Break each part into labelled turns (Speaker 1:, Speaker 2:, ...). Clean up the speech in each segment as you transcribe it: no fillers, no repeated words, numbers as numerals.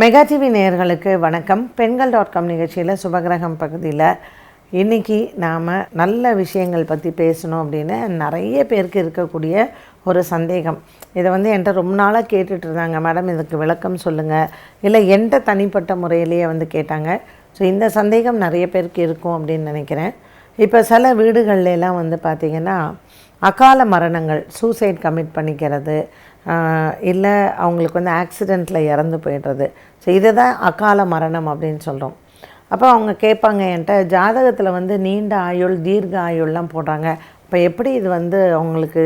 Speaker 1: Mega TV நேயர்களுக்கு வணக்கம். பெண்கள்.com நிகழ்ச்சியில் சுபகிரகம் பகுதியில் இன்றைக்கி நாம் நல்ல விஷயங்கள் பற்றி பேசணும் அப்படின்னு நிறைய பேருக்கு இருக்கக்கூடிய ஒரு சந்தேகம். இதை என்கிட்ட ரொம்ப நாளாக கேட்டுட்டு இருந்தாங்க, மேடம் இதுக்கு விளக்கம் சொல்லுங்கள், இல்லை என்கிட்ட தனிப்பட்ட முறையிலேயே கேட்டாங்க. ஸோ இந்த சந்தேகம் நிறைய பேருக்கு இருக்கும் அப்படின்னு நினைக்கிறேன். இப்போ சில வீடுகள்லாம் பார்த்திங்கன்னா அகால மரணங்கள், சூசைட் கமிட் பண்ணிக்கிறது, இல்லை அவங்களுக்கு ஆக்சிடெண்ட்டில் இறந்து போய்டுறது. ஸோ இதை தான் அகால மரணம் அப்படின்னு சொல்கிறோம். அப்போ அவங்க கேட்பாங்க என்கிட்ட, ஜாதகத்தில் நீண்ட ஆயுள், தீர்க்க ஆயுள்லாம் போடுறாங்க, இப்போ எப்படி இது அவங்களுக்கு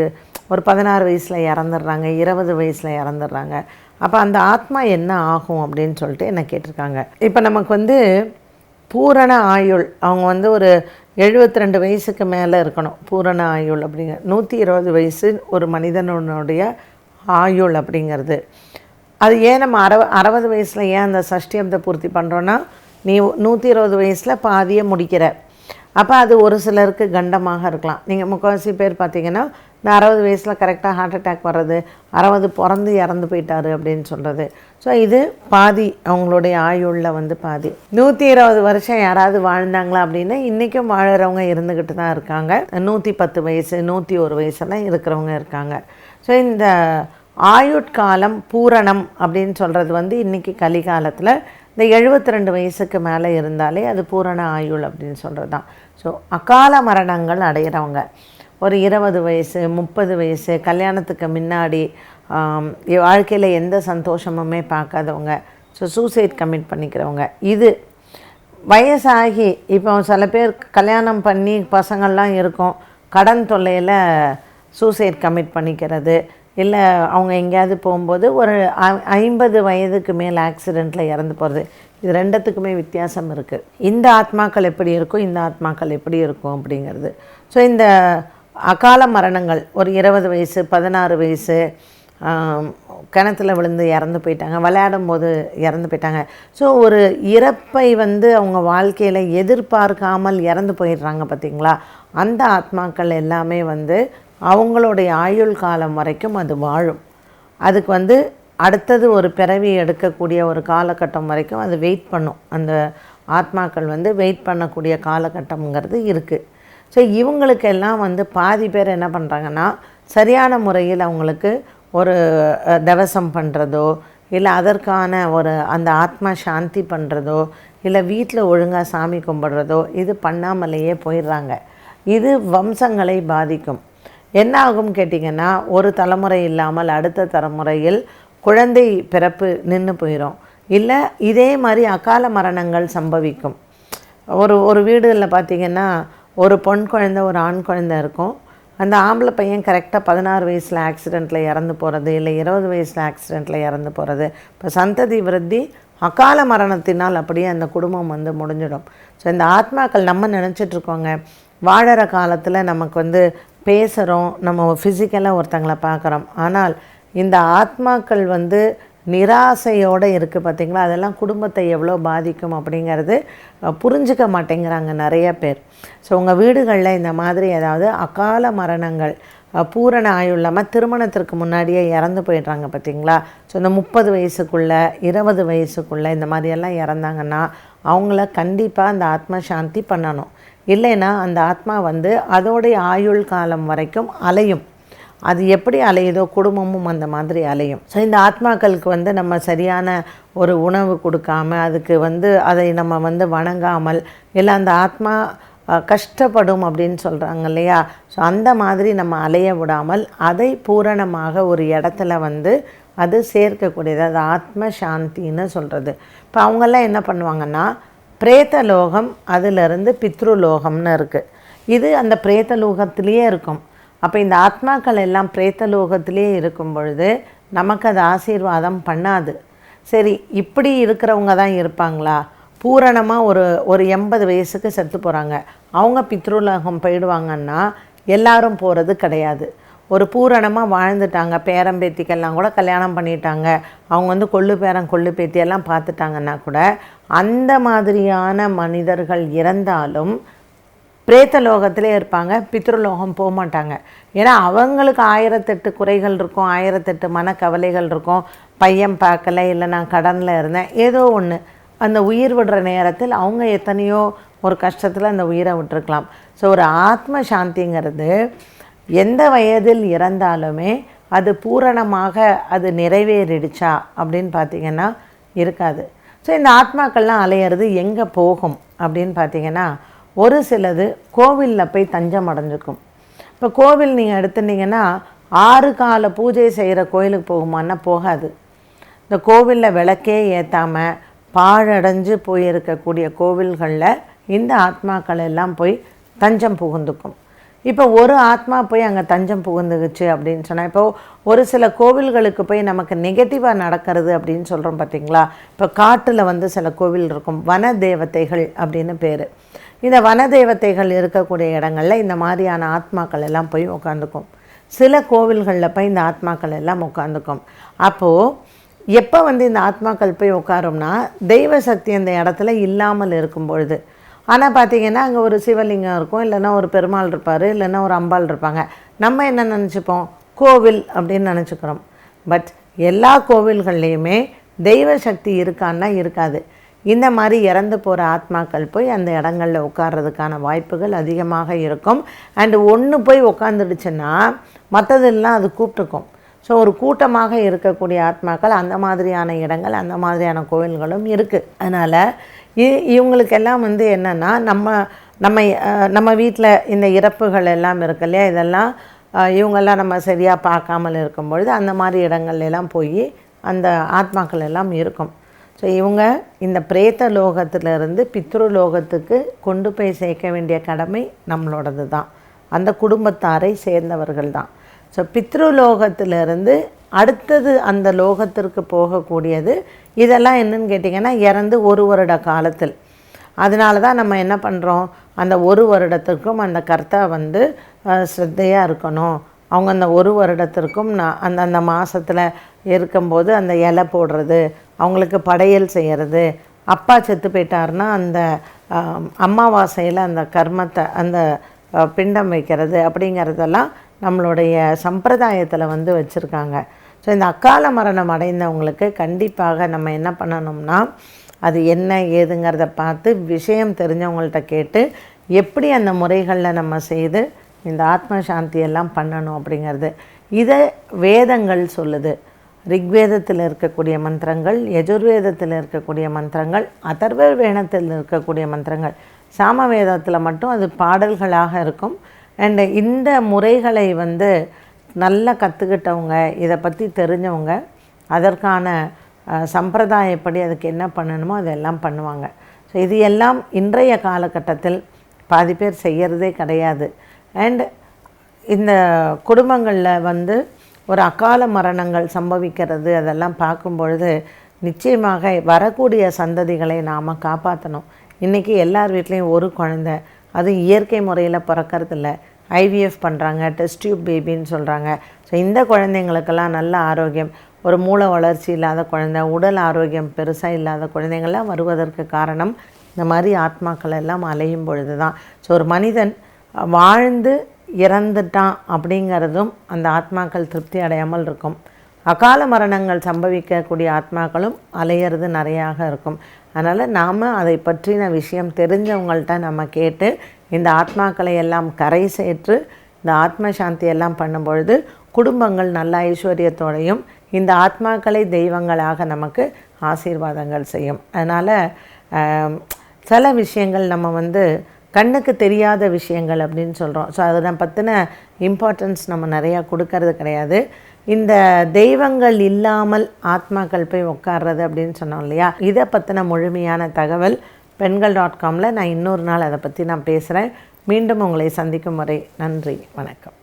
Speaker 1: ஒரு 16 வயசில் இறந்துடுறாங்க, 20 வயசில் இறந்துடுறாங்க, அப்போ அந்த ஆத்மா என்ன ஆகும் அப்படின்னு சொல்லிட்டு என்ன கேட்டிருக்காங்க. இப்போ நமக்கு பூரண ஆயுள், அவங்க ஒரு 72 வயசுக்கு மேலே இருக்கணும் பூரண ஆயுள் அப்படிங்கிற. 120 வயசு ஒரு மனிதனுடைய ஆயுள் அப்படிங்கிறது. அது ஏன் நம்ம 60 வயசில் ஏன் அந்த சஷ்டியப்த பூர்த்தி பண்ணுறோன்னா, நீ 120 வயசில் பாதியை முடிக்கிற. அப்போ அது ஒரு சிலருக்கு கண்டமாக இருக்கலாம். நீங்கள் முக்கால்வாசி பேர் பார்த்திங்கன்னா இந்த 60 வயசில் கரெக்டாக ஹார்ட் அட்டாக் வர்றது, 60 பிறந்து இறந்து போயிட்டாரு அப்படின்னு சொல்கிறது. ஸோ இது பாதி அவங்களுடைய ஆயுளில் பாதி. 120 வருஷம் யாராவது வாழ்ந்தாங்களா அப்படின்னா இன்றைக்கும் வாழறவங்க இருந்துக்கிட்டு தான் இருக்காங்க. 110 வயசு 101 வயசெல்லாம் இருக்கிறவங்க இருக்காங்க. ஸோ இந்த ஆயுட்காலம் பூரணம் அப்படின்னு சொல்கிறது இன்றைக்கி கலிகாலத்தில் இந்த 72 வயசுக்கு மேலே இருந்தாலே அது பூரண ஆயுள் அப்படின்னு சொல்கிறது தான். ஸோ அகால மரணங்கள் அடைகிறவங்க, ஒரு 20 வயசு 30 வயசு, கல்யாணத்துக்கு முன்னாடி வாழ்க்கையில் எந்த சந்தோஷமுமே பார்க்காதவங்க, ஸோ சூசைட் கமிட் பண்ணிக்கிறவங்க, இது வயசாகி இப்போ சில பேர் கல்யாணம் பண்ணி பசங்கள்லாம் இருக்கும், கடன் தொல்லையில் சூசைட் கமிட் பண்ணிக்கிறது, இல்லை அவங்க எங்கேயாவது போகும்போது ஒரு 50 வயதுக்கு மேல் ஆக்சிடெண்ட்டில் இறந்து போகிறது. இது ரெண்டுத்துக்குமே வித்தியாசம் இருக்குது. இந்த ஆத்மாக்கள் எப்படி இருக்கும், இந்த ஆத்மாக்கள் எப்படி இருக்கும் அப்படிங்கிறது. ஸோ இந்த அகால மரணங்கள் ஒரு 20 வயசு 16 வயசு கிணத்துல விழுந்து இறந்து போயிட்டாங்க, விளையாடும் போது இறந்து போயிட்டாங்க. ஸோ ஒரு இறப்பை அவங்க வாழ்க்கையில் எதிர்பார்க்காமல் இறந்து போயிடுறாங்க பார்த்திங்களா. அந்த ஆத்மாக்கள் எல்லாமே அவங்களுடைய ஆயுள் காலம் வரைக்கும் அது வாழும். அதுக்கு அடுத்தது ஒரு பிறவி எடுக்கக்கூடிய ஒரு காலகட்டம் வரைக்கும் அது வெயிட் பண்ணும். அந்த ஆத்மாக்கள் வெயிட் பண்ணக்கூடிய காலகட்டம்ங்கிறது இருக்குது. ஸோ இவங்களுக்கெல்லாம் பாதி பேர் என்ன பண்ணுறாங்கன்னா, சரியான முறையில் அவங்களுக்கு ஒரு தவசம் பண்ணுறதோ, இல்லை அதற்கான ஒரு அந்த ஆத்மா சாந்தி பண்ணுறதோ, இல்லை வீட்டில் ஒழுங்காக சாமி கும்பிட்றதோ இது பண்ணாமலேயே போயிடுறாங்க. இது வம்சங்களை பாதிக்கும். என்ன ஆகும் கேட்டிங்கன்னா, ஒரு தலைமுறை இல்லாமல் அடுத்த தலைமுறையில் குழந்தை பிறப்பு நின்று போயிடும். இல்லை இதே மாதிரி அகால மரணங்கள் சம்பவிக்கும். ஒரு வீடுகளில் பார்த்திங்கன்னா ஒரு பொன் குழந்தை ஒரு ஆண் குழந்தை இருக்கும். அந்த ஆம்பளை பையன் கரெக்டாக 16 வயசில் ஆக்சிடெண்ட்டில் இறந்து போகிறது, இல்லை 20 வயசில் ஆக்சிடெண்ட்டில் இறந்து போகிறது. இப்போ சந்ததி விருத்தி அகால மரணத்தினால் அப்படியே அந்த குடும்பம் முடிஞ்சிடும். ஸோ இந்த ஆத்மாக்கள் நம்ம நினச்சிட்ருக்கோங்க, வாழற காலத்தில் நமக்கு பேசுகிறோம், நம்ம ஃபிசிக்கலாக ஒருத்தங்களை பார்க்குறோம். ஆனால் இந்த ஆத்மாக்கள் நிராசையோடு இருக்குது பார்த்திங்களா. அதெல்லாம் குடும்பத்தை எவ்வளோ பாதிக்கும் அப்படிங்கிறது புரிஞ்சிக்க மாட்டேங்கிறாங்க நிறைய பேர். ஸோ உங்கள் வீடுகளில் இந்த மாதிரி ஏதாவது அகால மரணங்கள், பூரண ஆயுள் இல்லாமல் திருமணத்திற்கு முன்னாடியே இறந்து போயிடுறாங்க பார்த்திங்களா. ஸோ இந்த 30 வயசுக்குள்ளே 20 வயசுக்குள்ளே இந்த மாதிரியெல்லாம் இறந்தாங்கன்னா அவங்கள கண்டிப்பாக அந்த ஆத்மா சாந்தி பண்ணணும். இல்லைன்னா அந்த ஆத்மா அதோடைய ஆயுள் காலம் வரைக்கும் அலையும். அது எப்படி அலையுதோ குடும்பமும் அந்த மாதிரி அலையும். ஸோ இந்த ஆத்மாக்களுக்கு நம்ம சரியான ஒரு உணவு கொடுக்காம, அதுக்கு அதை நம்ம வணங்காமல், இல்லை அந்த ஆத்மா கஷ்டப்படும் அப்படின்னு சொல்கிறாங்க இல்லையா. ஸோ அந்த மாதிரி நம்ம அலைய விடாமல் அதை பூரணமாக ஒரு இடத்துல அது சேர்க்கக்கூடியது, அது ஆத்ம சாந்தின்னு சொல்கிறது. இப்போ அவங்கெல்லாம் என்ன பண்ணுவாங்கன்னா, பிரேத்தலோகம் அதிலிருந்து பித்ருலோகம்னு இருக்குது. இது அந்த பிரேத்தலோகத்திலேயே இருக்கும். அப்போ இந்த ஆத்மாக்கள் எல்லாம் பிரேத்தலோகத்திலே இருக்கும் பொழுது நமக்கு அது ஆசீர்வாதம் பண்ணாது. சரி, இப்படி இருக்கிறவங்க தான் இருப்பாங்களா? பூரணமாக ஒரு 80 வயசுக்கு செத்து போகிறாங்க, அவங்க பித்ருலோகம் போயிடுவாங்கன்னா எல்லாரும் போகிறது கிடையாது. ஒரு பூரணமாக வாழ்ந்துட்டாங்க, பேரம்பேத்திக்கெல்லாம் கூட கல்யாணம் பண்ணிட்டாங்க, அவங்க கொள்ளு பேரன் கொள்ளு பேத்தியெல்லாம் பார்த்துட்டாங்கன்னா கூட அந்த மாதிரியான மனிதர்கள் இறந்தாலும் பிரேத்த லோகத்திலே இருப்பாங்க, பித்ருலோகம் போக மாட்டாங்க. ஏன்னா அவங்களுக்கு 1008 குறைகள் இருக்கும், 1008 மனக்கவலைகள் இருக்கும். பையன் பார்க்கல, இல்லை நான் கடனில் இருந்தேன், ஏதோ ஒன்று. அந்த உயிர் விடுற நேரத்தில் அவங்க எத்தனையோ ஒரு கஷ்டத்தில் அந்த உயிரை விட்டுருக்கலாம். ஸோ ஒரு ஆத்ம சாந்திங்கிறது எந்த வயதில் இறந்தாலுமே அது பூரணமாக அது நிறைவேறிடுச்சா அப்படின்னு பார்த்திங்கன்னா இருக்காது. ஸோ இந்த ஆத்மாக்கள்லாம் அலையிறது எங்கே போகும் அப்படின்னு பார்த்திங்கன்னா, ஒரு சிலது கோவிலில் போய் தஞ்சம் அடைஞ்சிக்கும். இப்போ கோவில் நீங்கள் எடுத்துட்டிங்கன்னா 6 கால பூஜை செய்கிற கோயிலுக்கு போகுமான்னா போகாது. இந்த கோவிலில் விளக்கே ஏற்றாமல் பாழடைஞ்சு போயிருக்கக்கூடிய கோவில்களில் இந்த ஆத்மாக்கள் எல்லாம் போய் தஞ்சம் புகுந்துக்கும். இப்போ ஒரு ஆத்மா போய் அங்கே தஞ்சம் புகுந்துக்குச்சு அப்படின்னு சொன்னால், இப்போது ஒரு சில கோவில்களுக்கு போய் நமக்கு நெகட்டிவாக நடக்கிறது அப்படின்னு சொல்கிறோம் பார்த்திங்களா. இப்போ காட்டில் சில கோவில் இருக்கும், வன தேவதைகள் அப்படின்னு பேர். இந்த வன தேவதைகள் இருக்கக்கூடிய இடங்களில் இந்த மாதிரியான ஆத்மாக்கள் எல்லாம் போய் உட்காந்துக்கும். சில கோவில்களில் போய் இந்த ஆத்மாக்கள் எல்லாம் உட்காந்துக்கும். அப்போது எப்போ இந்த ஆத்மாக்கள் போய் உட்காரோம்னா, தெய்வ சக்தி அந்த இடத்துல இல்லாமல் இருக்கும் பொழுது. ஆனால் பார்த்திங்கன்னா அங்கே ஒரு சிவலிங்கம் இருக்கும், இல்லைன்னா ஒரு பெருமாள் இருப்பார், இல்லைன்னா ஒரு அம்பாள் இருப்பாங்க. நம்ம என்ன நினச்சிப்போம், கோவில் அப்படின்னு நினச்சிக்கிறோம். பட் எல்லா கோவில்கள்லேயுமே தெய்வ சக்தி இருக்கான்னா இருக்காது. இந்த மாதிரி இறந்து போகிற ஆத்மாக்கள் போய் அந்த இடங்களில் உட்கார்றதுக்கான வாய்ப்புகள் அதிகமாக இருக்கும். அண்டு ஒன்று போய் உட்காந்துடுச்சுன்னா மற்றதெல்லாம் அது கூப்பிட்டுக்கும். ஸோ ஒரு கூட்டமாக இருக்கக்கூடிய ஆத்மாக்கள் அந்த மாதிரியான இடங்கள், அந்த மாதிரியான கோவில்களும் இருக்குது. அதனால் இவங்களுக்கெல்லாம் என்னென்னா, நம்ம வீட்டில் இந்த இறப்புகள் எல்லாம் இருக்கு இல்லையா, இதெல்லாம் இவங்கெல்லாம் நம்ம சரியாக பார்க்காமல் இருக்கும்பொழுது அந்த மாதிரி இடங்கள்லாம் போய் அந்த ஆத்மாக்கள் எல்லாம் இருக்கும். ஸோ இவங்க இந்த பிரேத்த லோகத்திலிருந்து பித்ருலோகத்துக்கு கொண்டு போய் சேர்க்க வேண்டிய கடமை நம்மளோடது தான், அந்த குடும்பத்தாரை சேர்ந்தவர்கள் தான். ஸோ பித்ருலோகத்திலிருந்து அடுத்தது அந்த லோகத்திற்கு போகக்கூடியது இதெல்லாம் என்னன்னு கேட்டிங்கன்னா, இறந்து 1 வருட காலத்தில். அதனால தான் நம்ம என்ன பண்ணுறோம், அந்த 1 வருடத்திற்கும் அந்த கர்த்தா ஸ்ரத்தையாக இருக்கணும். அவங்க அந்த 1 வருடத்திற்கும் அந்த மாதத்தில் இருக்கும்போது அந்த இலை போடுறது, அவங்களுக்கு படையல் செய்கிறது, அப்பா செத்து போயிட்டார்னா அந்த அமாவாசையில் அந்த கர்மத்தை அந்த பிண்டம் வைக்கிறது அப்படிங்கிறதெல்லாம் நம்மளுடைய சம்பிரதாயத்தில் வச்சுருக்காங்க. ஸோ இந்த அக்கால மரணம் அடைந்தவங்களுக்கு கண்டிப்பாக நம்ம என்ன பண்ணணும்னா, அது என்ன ஏதுங்கிறத பார்த்து விஷயம் தெரிஞ்சவங்கள்ட்ட கேட்டு எப்படி அந்த முறைகளில் நம்ம செய்து இந்த ஆத்ம சாந்தியெல்லாம் பண்ணணும் அப்படிங்கிறது இதை வேதங்கள் சொல்லுது. ரிக்வேதத்தில் இருக்கக்கூடிய மந்திரங்கள், யஜுர்வேதத்தில் இருக்கக்கூடிய மந்திரங்கள், அதர்வ வேதத்தில் இருக்கக்கூடிய மந்திரங்கள், சாமவேதத்தில் மட்டும் அது பாடல்களாக இருக்கும். அண்டு இந்த முறைகளை நல்லா கற்றுக்கிட்டவங்க, இதை பற்றி தெரிஞ்சவங்க, அதற்கான சம்பிரதாயப்படி அதுக்கு என்ன பண்ணணுமோ அதெல்லாம் பண்ணுவாங்க. ஸோ இது எல்லாம் இன்றைய காலகட்டத்தில் பாதி பேர் செய்கிறதே கிடையாது. அண்ட் இந்த குடும்பங்களில் ஒரு அகால மரணங்கள் சம்பவிக்கிறது அதெல்லாம் பார்க்கும்பொழுது நிச்சயமாக வரக்கூடிய சந்ததிகளை நாம் காப்பாற்றணும். இன்றைக்கி எல்லார் வீட்லேயும் ஒரு குழந்தை, அது இயற்கை முறையில் பிறக்கறதில்ல, ஐவிஎஃப் பண்ணுறாங்க, டெஸ்ட் டியூப் பேபின்னு சொல்கிறாங்க. ஸோ இந்த குழந்தைங்களுக்கெல்லாம் நல்ல ஆரோக்கியம், ஒரு மூளை வளர்ச்சி இல்லாத குழந்தை, உடல் ஆரோக்கியம் பெருசாக இல்லாத குழந்தைங்கள்லாம் வருவதற்கு காரணம் இந்த மாதிரி ஆத்மாக்கள் எல்லாம் அலையும் பொழுது தான். ஸோ ஒரு மனிதன் வாழ்ந்து இறந்துட்டான் அப்படிங்கிறதும் அந்த ஆத்மாக்கள் திருப்தி அடையாமல் இருக்கும். அகால மரணங்கள் சம்பவிக்கக்கூடிய ஆத்மாக்களும் அலையிறது நிறையாக இருக்கும். அதனால் நாம் அதை பற்றின விஷயம் தெரிஞ்சவங்கள்ட்ட நம்ம கேட்டு இந்த ஆத்மாக்களை எல்லாம் கரை சேர்த்து இந்த ஆத்ம சாந்தி எல்லாம் பண்ணும்பொழுது குடும்பங்கள் நல்ல ஐஸ்வர்யத்தோடையும் இந்த ஆத்மாக்களை தெய்வங்களாக நமக்கு ஆசீர்வாதங்கள் செய்யும். அதனால் சில விஷயங்கள் நம்ம கண்ணுக்கு தெரியாத விஷயங்கள் அப்படின்னு சொல்கிறோம். ஸோ அதை பற்றின இம்பார்ட்டன்ஸ் நம்ம நிறையா கொடுக்கறது கிடையாது. இந்த தெய்வங்கள் இல்லாமல் ஆத்மாக்கள் போய் உட்கார்றது அப்படின்னு சொன்னோம் இல்லையா, இதை பற்றின முழுமையான தகவல் Pengal.comல நான் இன்னொரு நாள் அதை பற்றி நான் பேசுகிறேன். மீண்டும் உங்களை சந்திக்கும் வரை நன்றி, வணக்கம்.